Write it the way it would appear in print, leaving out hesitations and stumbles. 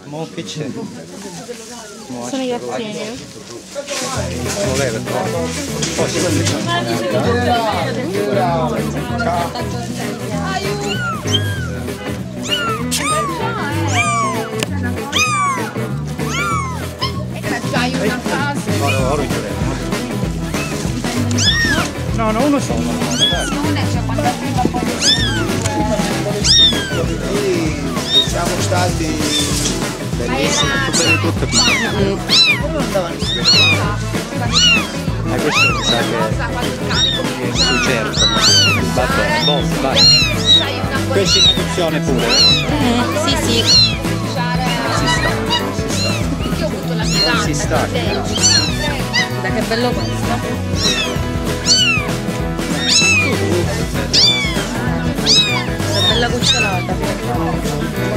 Mo che c'è? Sono i graziani. C'hai una frase. No, no, uno solo. Simone, cioè quando arriva poi. Siamo stati bellissimi, per tutto Ma questo mi sa che è sul certo. Va bene, boh, vai. Questa istituzione pure. Sì, sì. Io ho avuto la fidanza. Si sta. Guarda che bello questo. Una bella cucciolata.